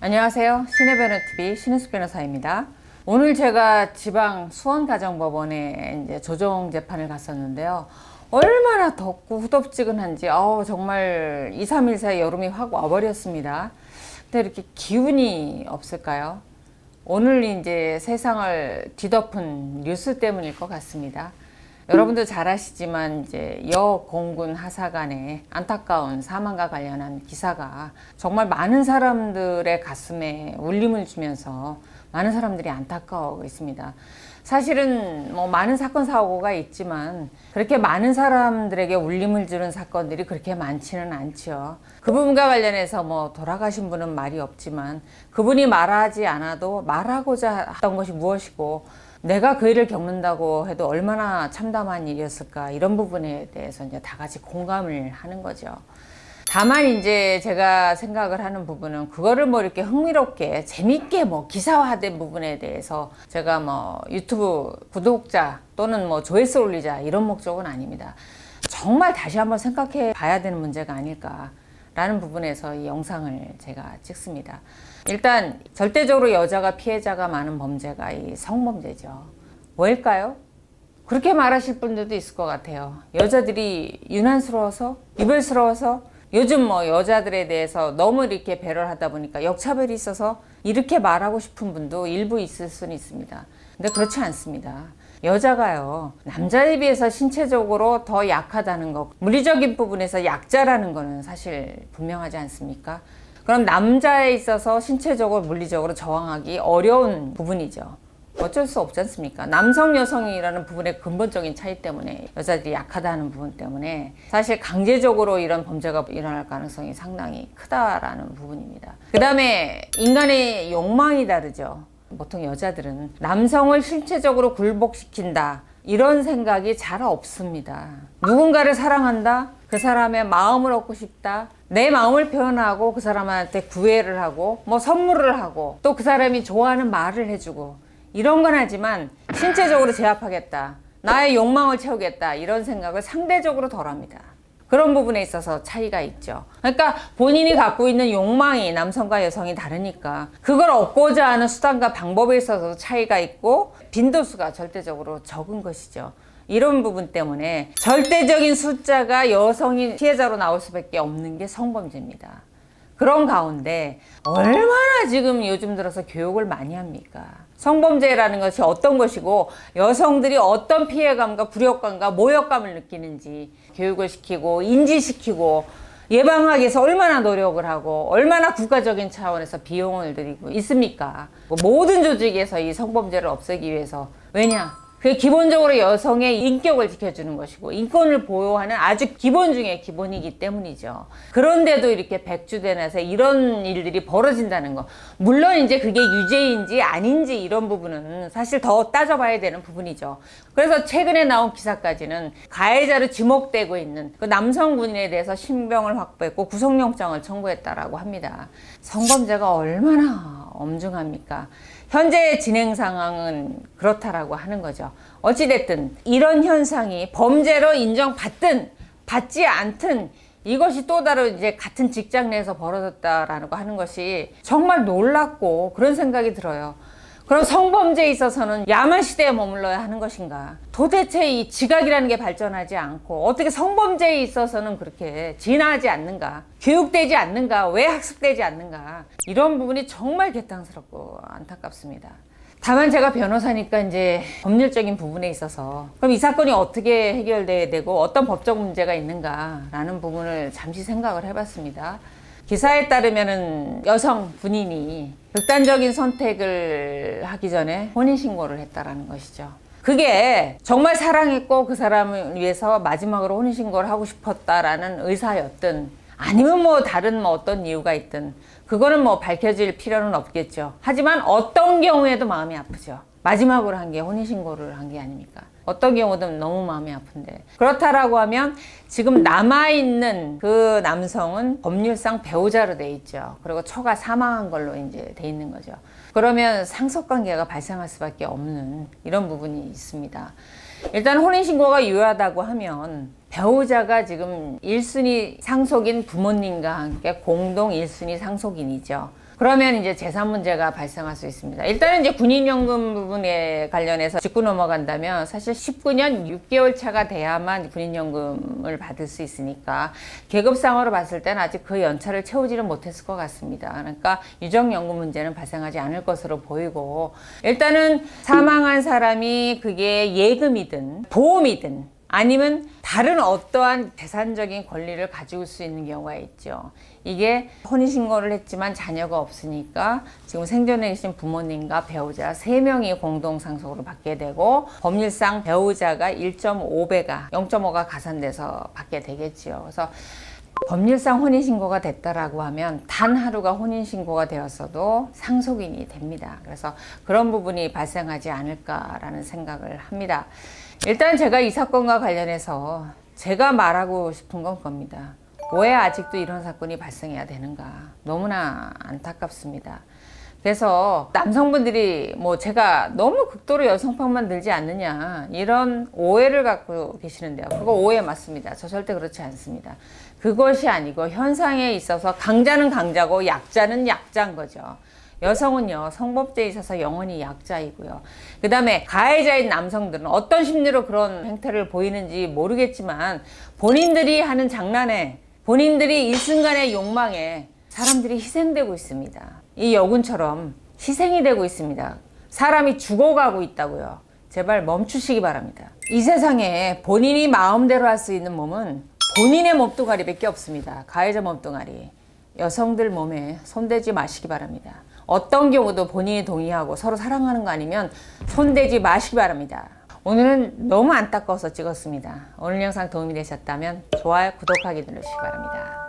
안녕하세요. 신혜변호TV 신혜숙 변호사입니다. 오늘 제가 지방 수원가정법원에 이제 조정 재판을 갔었는데요. 얼마나 덥고 후덥지근한지 정말 2, 3일 사이 여름이 확 와버렸습니다. 근데 이렇게 기운이 없을까요? 오늘 이제 세상을 뒤덮은 뉴스 때문일 것 같습니다. 여러분도 잘 아시지만 이제 여 공군 하사관의 안타까운 사망과 관련한 기사가 정말 많은 사람들의 가슴에 울림을 주면서 많은 사람들이 안타까워하고 있습니다. 사실은 많은 사건 사고가 있지만 그렇게 많은 사람들에게 울림을 주는 사건들이 그렇게 많지는 않죠. 그 부분과 관련해서 돌아가신 분은 말이 없지만 그분이 말하지 않아도 말하고자 했던 것이 무엇이고 내가 그 일을 겪는다고 해도 얼마나 참담한 일이었을까, 이런 부분에 대해서 이제 다 같이 공감을 하는 거죠. 다만 이제 제가 생각을 하는 부분은 그거를 이렇게 흥미롭게 재밌게 기사화된 부분에 대해서 제가 유튜브 구독자 또는 조회수 올리자 이런 목적은 아닙니다. 정말 다시 한번 생각해 봐야 되는 문제가 아닐까라는 부분에서 이 영상을 제가 찍습니다. 일단 절대적으로 여자가 피해자가 많은 범죄가 이 성범죄죠. 왜일까요? 그렇게 말하실 분들도 있을 것 같아요. 여자들이 유난스러워서, 유별스러워서, 요즘 여자들에 대해서 너무 이렇게 배려를 하다 보니까 역차별이 있어서 이렇게 말하고 싶은 분도 일부 있을 수는 있습니다. 근데 그렇지 않습니다. 여자가요, 남자에 비해서 신체적으로 더 약하다는 것, 물리적인 부분에서 약자라는 거는 사실 분명하지 않습니까? 그럼 남자에 있어서 신체적으로 물리적으로 저항하기 어려운 부분이죠. 어쩔 수 없지 않습니까? 남성 여성이라는 부분의 근본적인 차이 때문에, 여자들이 약하다는 부분 때문에 사실 강제적으로 이런 범죄가 일어날 가능성이 상당히 크다라는 부분입니다. 그 다음에 인간의 욕망이 다르죠. 보통 여자들은 남성을 신체적으로 굴복시킨다, 이런 생각이 잘 없습니다. 누군가를 사랑한다, 그 사람의 마음을 얻고 싶다, 내 마음을 표현하고 그 사람한테 구애를 하고 선물을 하고 또 그 사람이 좋아하는 말을 해주고 이런 건 하지만 신체적으로 제압하겠다, 나의 욕망을 채우겠다, 이런 생각을 상대적으로 덜 합니다. 그런 부분에 있어서 차이가 있죠. 그러니까 본인이 갖고 있는 욕망이 남성과 여성이 다르니까 그걸 얻고자 하는 수단과 방법에 있어서 차이가 있고 빈도수가 절대적으로 적은 것이죠. 이런 부분 때문에 절대적인 숫자가 여성이 피해자로 나올 수밖에 없는 게 성범죄입니다. 그런 가운데 얼마나 지금 요즘 들어서 교육을 많이 합니까? 성범죄라는 것이 어떤 것이고 여성들이 어떤 피해감과 굴욕감과 모욕감을 느끼는지 교육을 시키고 인지시키고 예방하기 위해서 얼마나 노력을 하고 얼마나 국가적인 차원에서 비용을 들이고 있습니까? 모든 조직에서 이 성범죄를 없애기 위해서, 왜냐? 그게 기본적으로 여성의 인격을 지켜주는 것이고 인권을 보호하는 아주 기본 중에 기본이기 때문이죠. 그런데도 이렇게 백주대낮에 이런 일들이 벌어진다는 거, 물론 이제 그게 유죄인지 아닌지 이런 부분은 사실 더 따져봐야 되는 부분이죠. 그래서 최근에 나온 기사까지는 가해자로 지목되고 있는 그 남성 군인에 대해서 신병을 확보했고 구속영장을 청구했다라고 합니다. 성범죄가 얼마나 엄중합니까? 현재 진행 상황은 그렇다라고 하는 거죠. 어찌됐든 이런 현상이 범죄로 인정받든 받지 않든 이것이 또 다른 이제 같은 직장 내에서 벌어졌다라는 거 하는 것이 정말 놀랍고 그런 생각이 들어요. 그럼 성범죄에 있어서는 야만 시대에 머물러야 하는 것인가? 도대체 이 지각이라는 게 발전하지 않고 어떻게 성범죄에 있어서는 그렇게 진화하지 않는가? 교육되지 않는가? 왜 학습되지 않는가? 이런 부분이 정말 개탄스럽고 안타깝습니다. 다만 제가 변호사니까 이제 법률적인 부분에 있어서 그럼 이 사건이 어떻게 해결돼야 되고 어떤 법적 문제가 있는가라는 부분을 잠시 생각을 해봤습니다. 기사에 따르면은 여성 군인이 극단적인 선택을 하기 전에 혼인신고를 했다라는 것이죠. 그게 정말 사랑했고 그 사람을 위해서 마지막으로 혼인신고를 하고 싶었다라는 의사였든 아니면 다른 어떤 이유가 있든 그거는 밝혀질 필요는 없겠죠. 하지만 어떤 경우에도 마음이 아프죠. 마지막으로 한 게 혼인신고를 한 게 아닙니까? 어떤 경우든 너무 마음이 아픈데, 그렇다라고 하면 지금 남아있는 그 남성은 법률상 배우자로 돼 있죠. 그리고 초가 사망한 걸로 이제 돼 있는 거죠. 그러면 상속관계가 발생할 수밖에 없는 이런 부분이 있습니다. 일단 혼인신고가 유효하다고 하면 배우자가 지금 1순위 상속인 부모님과 함께 공동 1순위 상속인이죠. 그러면 이제 재산 문제가 발생할 수 있습니다. 일단은 이제 군인연금 부분에 관련해서 짚고 넘어간다면 사실 19년 6개월 차가 돼야만 군인연금을 받을 수 있으니까 계급상으로 봤을 때는 아직 그 연차를 채우지는 못했을 것 같습니다. 그러니까 유족연금 문제는 발생하지 않을 것으로 보이고, 일단은 사망한 사람이 그게 예금이든 보험이든 아니면 다른 어떠한 재산적인 권리를 가지고 수 있는 경우가 있죠. 이게 혼인신고를 했지만 자녀가 없으니까 지금 생존해 계신 부모님과 배우자 3명이 공동상속으로 받게 되고, 법률상 배우자가 1.5배가 0.5가 가산돼서 받게 되겠지요. 그래서 법률상 혼인신고가 됐다라고 하면 단 하루가 혼인신고가 되었어도 상속인이 됩니다. 그래서 그런 부분이 발생하지 않을까라는 생각을 합니다. 일단 제가 이 사건과 관련해서 제가 말하고 싶은 건 겁니다. 왜 아직도 이런 사건이 발생해야 되는가. 너무나 안타깝습니다. 그래서 남성분들이 뭐 제가 너무 극도로 여성편만 들지 않느냐 이런 오해를 갖고 계시는데요. 그거 오해 맞습니다. 저 절대 그렇지 않습니다. 그것이 아니고 현상에 있어서 강자는 강자고 약자는 약자인 거죠. 여성은요, 성범죄에 있어서 영원히 약자이고요. 그 다음에 가해자인 남성들은 어떤 심리로 그런 행태를 보이는지 모르겠지만 본인들이 하는 장난에, 본인들이 일순간의 욕망에 사람들이 희생되고 있습니다. 이 여군처럼 희생이 되고 있습니다. 사람이 죽어가고 있다고요. 제발 멈추시기 바랍니다. 이 세상에 본인이 마음대로 할 수 있는 몸은 본인의 몸뚱아리밖에 없습니다. 가해자 몸뚱아리. 여성들 몸에 손대지 마시기 바랍니다. 어떤 경우도 본인이 동의하고 서로 사랑하는 거 아니면 손대지 마시기 바랍니다. 오늘은 너무 안타까워서 찍었습니다. 오늘 영상 도움이 되셨다면 좋아요, 구독하기 누르시기 바랍니다.